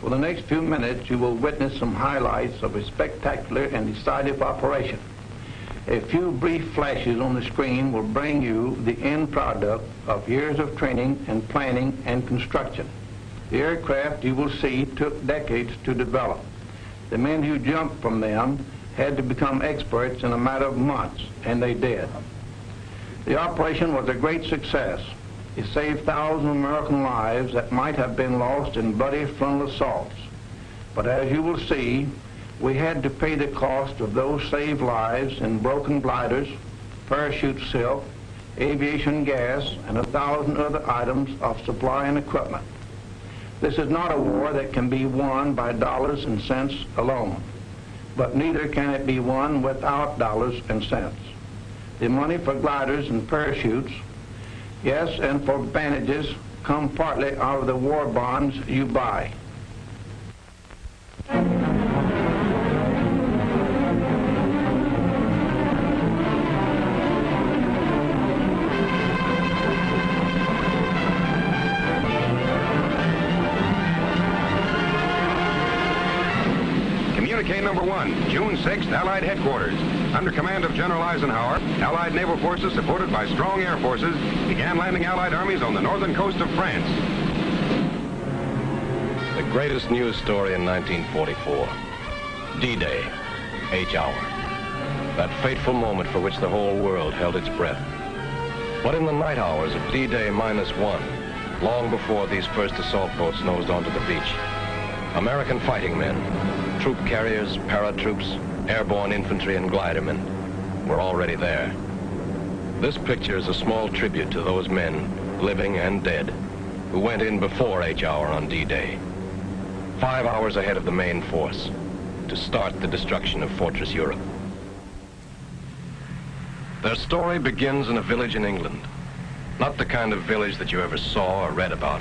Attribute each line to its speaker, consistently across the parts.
Speaker 1: For the next few minutes, you will witness some highlights of a spectacular and decisive operation. A few brief flashes on the screen will bring you the end product of years of training and planning and construction. The aircraft you will see took decades to develop. The men who jumped from them had to become experts in a matter of months, and they did. The operation was a great success. It saved thousands of American lives that might have been lost in bloody frontal assaults. But as you will see, we had to pay the cost of those saved lives in broken gliders, parachute silk, aviation gas, and 1,000 other items of supply and equipment. This is not a war that can be won by dollars and cents alone, but neither can it be won without dollars and cents. The money for gliders and parachutes, yes, and for bandages, come partly out of the war bonds you buy.
Speaker 2: Communique number 1, June 6th, Allied headquarters. Under command of General Eisenhower, Allied naval forces supported by strong air forces began landing Allied armies on the northern coast of France.
Speaker 3: The greatest news story in 1944. D-Day, H hour. That fateful moment for which the whole world held its breath. But in the night hours of D-Day -1, long before these first assault boats nosed onto the beach, American fighting men, troop carriers, paratroops, airborne infantry, and glidermen were already there. This picture is a small tribute to those men, living and dead, who went in before H hour on D-Day, 5 hours ahead of the main force, to start the destruction of Fortress Europe. Their story begins in a village in England. Not the kind of village that you ever saw or read about,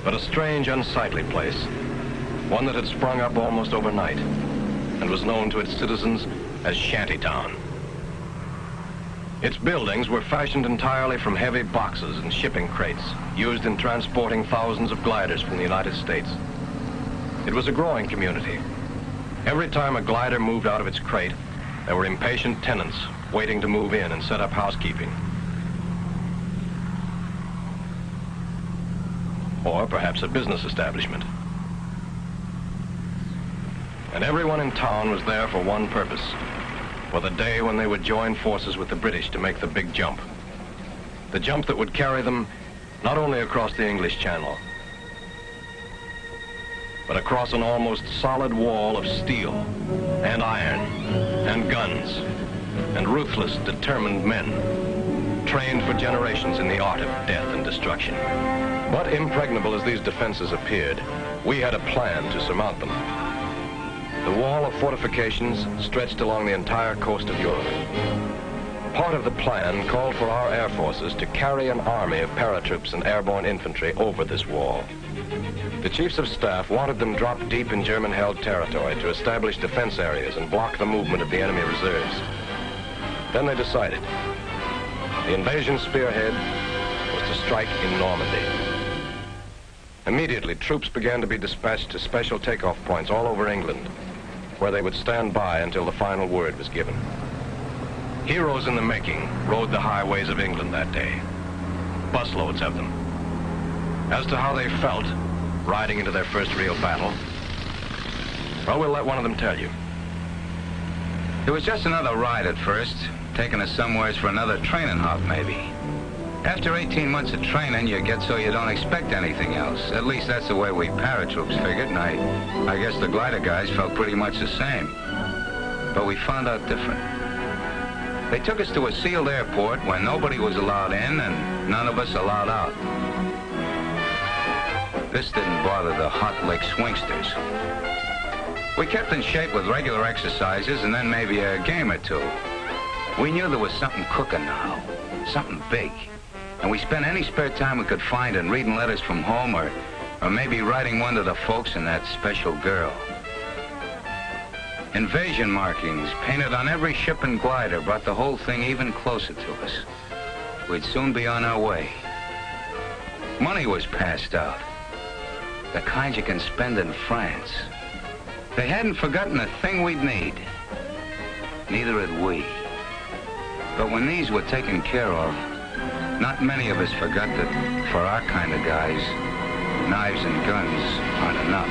Speaker 3: but a strange, unsightly place, one that had sprung up almost overnight and was known to its citizens as Shantytown. Its buildings were fashioned entirely from heavy boxes and shipping crates used in transporting thousands of gliders from the United States. It was a growing community. Every time a glider moved out of its crate, there were impatient tenants waiting to move in and set up housekeeping. Or perhaps a business establishment. And everyone in town was there for one purpose, for the day when they would join forces with the British to make the big jump. The jump that would carry them not only across the English Channel, but across an almost solid wall of steel and iron and guns and ruthless, determined men, trained for generations in the art of death and destruction. But impregnable as these defenses appeared, we had a plan to surmount them. The wall of fortifications stretched along the entire coast of Europe. Part of the plan called for our air forces to carry an army of paratroops and airborne infantry over this wall. The chiefs of staff wanted them dropped deep in German-held territory to establish defense areas and block the movement of the enemy reserves. Then they decided. The invasion spearhead was to strike in Normandy. Immediately, troops began to be dispatched to special takeoff points all over England, where they would stand by until the final word was given. Heroes in the making rode the highways of England that day, busloads of them. As to how they felt riding into their first real battle, well, we'll let one of them tell you.
Speaker 4: It was just another ride at first, taking us somewheres for another training hop, maybe. After 18 months of training, you get so you don't expect anything else. At least that's the way we paratroops figured, and I guess the glider guys felt pretty much the same. But we found out different. They took us to a sealed airport where nobody was allowed in and none of us allowed out. This didn't bother the hot lick swingsters. We kept in shape with regular exercises and then maybe a game or two. We knew there was something cooking now, something big. And we spent any spare time we could find in reading letters from home or maybe writing one to the folks and that special girl. Invasion markings painted on every ship and glider brought the whole thing even closer to us. We'd soon be on our way. Money was passed out. The kind you can spend in France. They hadn't forgotten a thing we'd need. Neither had we. But when these were taken care of, not many of us forgot that for our kind of guys, knives and guns aren't enough.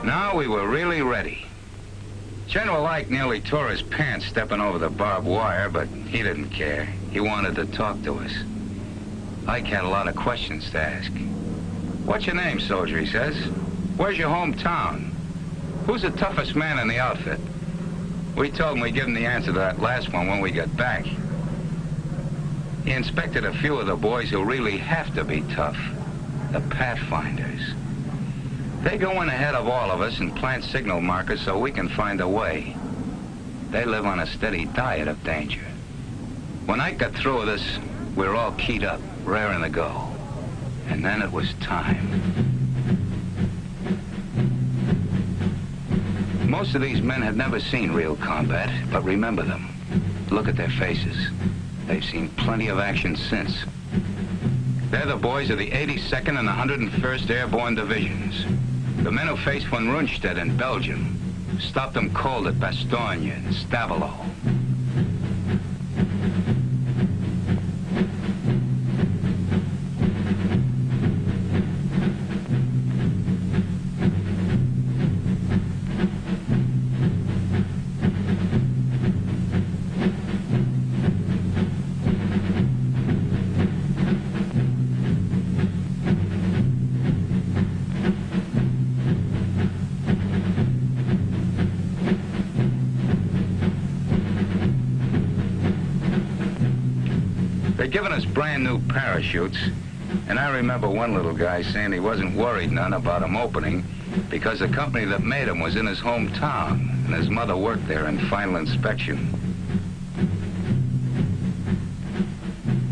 Speaker 4: Now we were really ready. General Ike nearly tore his pants stepping over the barbed wire, but he didn't care. He wanted to talk to us. Ike had a lot of questions to ask. What's your name, soldier, he says. Where's your hometown? Who's the toughest man in the outfit? We told him we'd give him the answer to that last one when we got back. He inspected a few of the boys who really have to be tough. The Pathfinders. They go in ahead of all of us and plant signal markers so we can find a way. They live on a steady diet of danger. When Ike got through with us, we were all keyed up, raring to go. And then it was time. Most of these men had never seen real combat, but remember them. Look at their faces. They've seen plenty of action since. They're the boys of the 82nd and the 101st Airborne Divisions. The men who faced von Rundstedt in Belgium, stopped them cold at Bastogne and Stavelot. They'd given us brand new parachutes, and I remember one little guy saying he wasn't worried none about them opening because the company that made them was in his hometown, and his mother worked there in final inspection.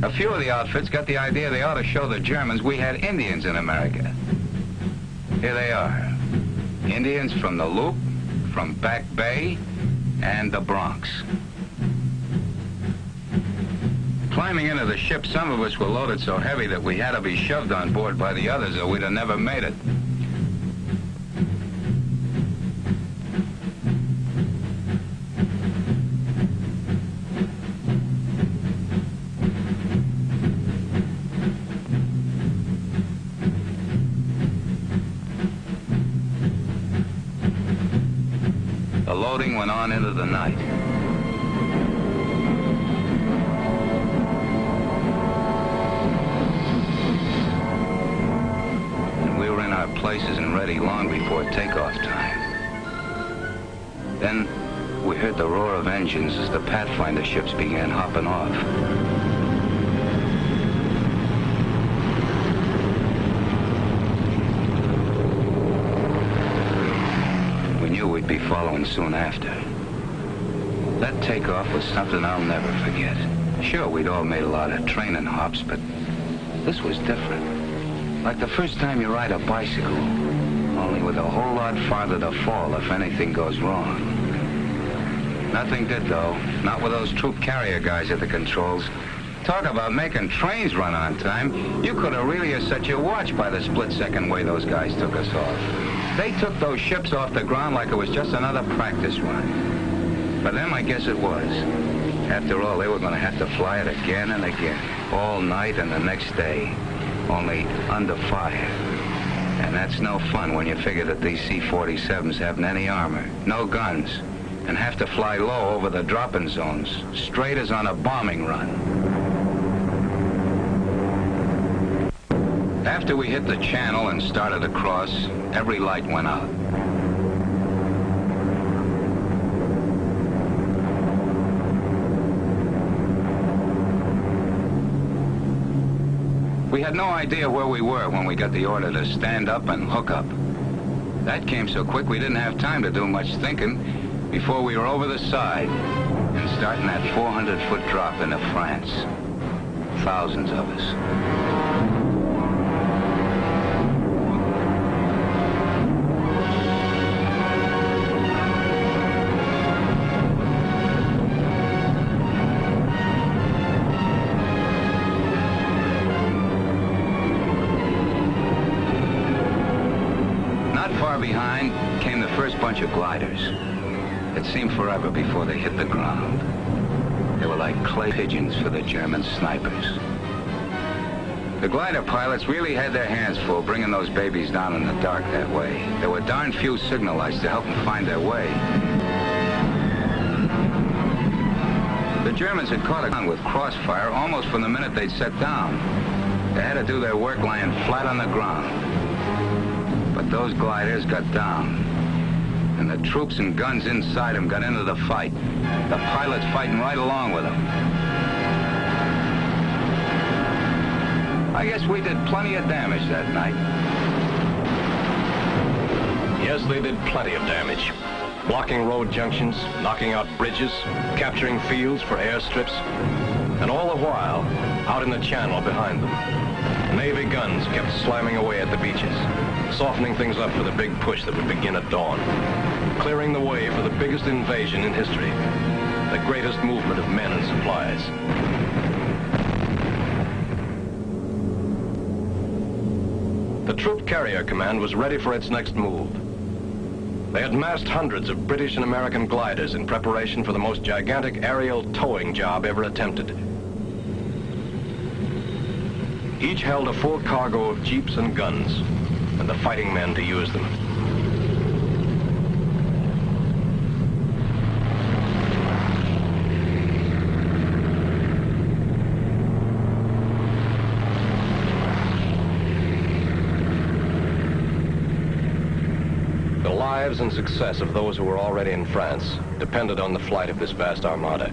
Speaker 4: A few of the outfits got the idea they ought to show the Germans we had Indians in America. Here they are. Indians from the Loop, from Back Bay, and the Bronx. Climbing into the ship, some of us were loaded so heavy that we had to be shoved on board by the others or we'd have never made it. The loading went on into the night. Places and ready long before takeoff time. Then we heard the roar of engines as the Pathfinder ships began hopping off. We knew we'd be following soon after. That takeoff was something I'll never forget. Sure, we'd all made a lot of training hops, but this was different. Like the first time you ride a bicycle, only with a whole lot farther to fall if anything goes wrong. Nothing did, though. Not with those troop carrier guys at the controls. Talk about making trains run on time. You could have really set your watch by the split-second way those guys took us off. They took those ships off the ground like it was just another practice run. For them, I guess it was. After all, they were going to have to fly it again and again, all night and the next day. Only under fire. And that's no fun when you figure that these C-47s haven't any armor, no guns, and have to fly low over the dropping zones, straight as on a bombing run. After we hit the channel and started across, every light went out. We had no idea where we were when we got the order to stand up and hook up. That came so quick we didn't have time to do much thinking before we were over the side and starting that 400-foot drop into France. Thousands of us. far behind came the first bunch of gliders. It seemed forever before they hit the ground. They were like clay pigeons for the German snipers. The glider pilots really had their hands full bringing those babies down in the dark that way. There were darn few signal lights to help them find their way. The Germans had caught on with crossfire almost from the minute they'd set down. They had to do their work lying flat on the ground. But those gliders got down. And the troops and guns inside them got into the fight. The pilots fighting right along with them. I guess we did plenty of damage that night.
Speaker 3: Yes, they did plenty of damage. Blocking road junctions, knocking out bridges, capturing fields for airstrips, and all the while, out in the channel behind them, Navy guns kept slamming away at the beaches, softening things up for the big push that would begin at dawn, clearing the way for the biggest invasion in history, the greatest movement of men and supplies. The Troop Carrier Command was ready for its next move. They had massed hundreds of British and American gliders in preparation for the most gigantic aerial towing job ever attempted. Each held a full cargo of jeeps and guns, and the fighting men to use them. The lives and success of those who were already in France depended on the flight of this vast armada.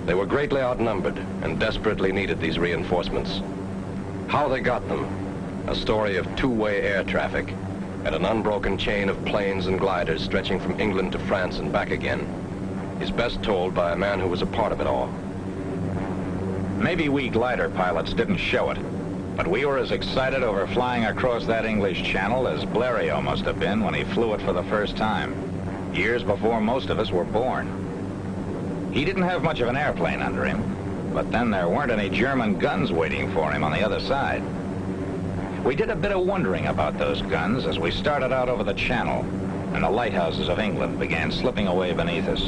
Speaker 3: They were greatly outnumbered and desperately needed these reinforcements. How they got them, a story of two-way air traffic and an unbroken chain of planes and gliders stretching from England to France and back again, is best told by a man who was a part of it all.
Speaker 5: Maybe we glider pilots didn't show it, but we were as excited over flying across that English Channel as Blériot must have been when he flew it for the first time, years before most of us were born. He didn't have much of an airplane under him, but then there weren't any German guns waiting for him on the other side. We did a bit of wondering about those guns as we started out over the Channel, and the lighthouses of England began slipping away beneath us.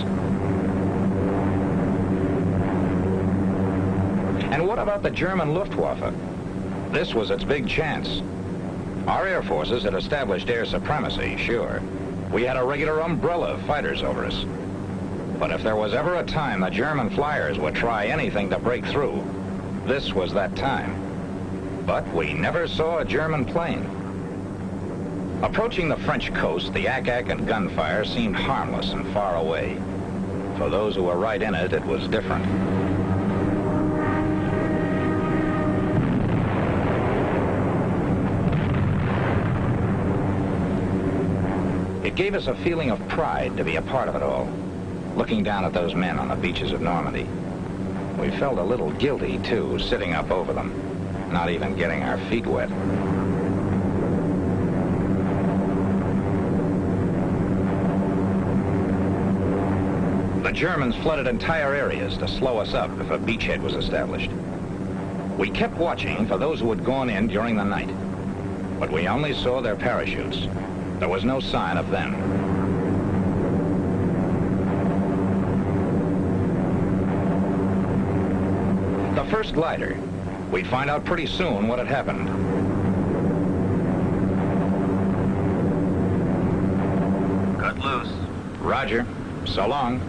Speaker 5: And what about the German Luftwaffe? This was its big chance. Our air forces had established air supremacy, sure. We had a regular umbrella of fighters over us. But if there was ever a time the German flyers would try anything to break through, this was that time. But we never saw a German plane. Approaching the French coast, the ack-ack and gunfire seemed harmless and far away. For those who were right in it, it was different. It gave us a feeling of pride to be a part of it all, looking down at those men on the beaches of Normandy. We felt a little guilty, too, sitting up over them, not even getting our feet wet. The Germans flooded entire areas to slow us up if a beachhead was established. We kept watching for those who had gone in during the night, but we only saw their parachutes. There was no sign of them. The first glider, we'd find out pretty soon what had happened.
Speaker 4: Cut loose.
Speaker 5: Roger. So long.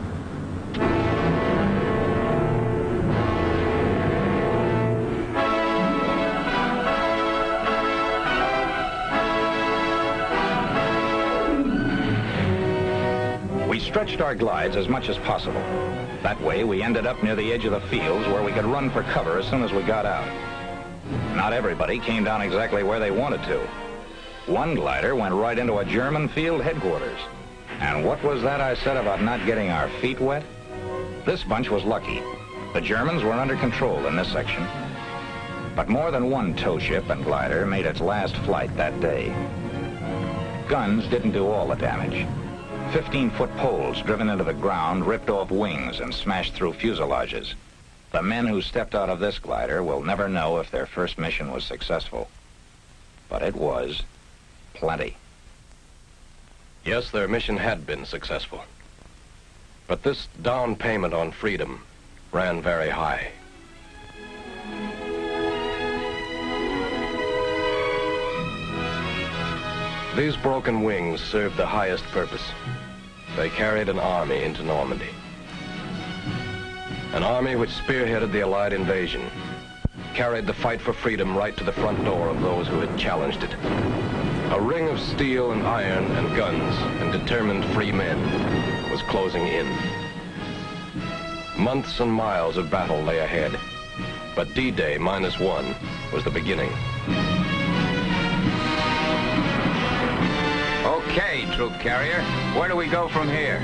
Speaker 5: We stretched our glides as much as possible. That way, we ended up near the edge of the fields where we could run for cover as soon as we got out. Not everybody came down exactly where they wanted to. One glider went right into a German field headquarters. And what was that I said about not getting our feet wet? This bunch was lucky. The Germans were under control in this section. But more than one tow ship and glider made its last flight that day. Guns didn't do all the damage. 15-foot poles driven into the ground ripped off wings and smashed through fuselages. The men who stepped out of this glider will never know if their first mission was successful. But it was plenty.
Speaker 3: Yes, their mission had been successful. But this down payment on freedom ran very high. These broken wings served the highest purpose. They carried an army into Normandy. An army which spearheaded the Allied invasion, carried the fight for freedom right to the front door of those who had challenged it. A ring of steel and iron and guns and determined free men was closing in. Months and miles of battle lay ahead, but D-Day -1 was the beginning.
Speaker 4: Okay, troop carrier, where do we go from here?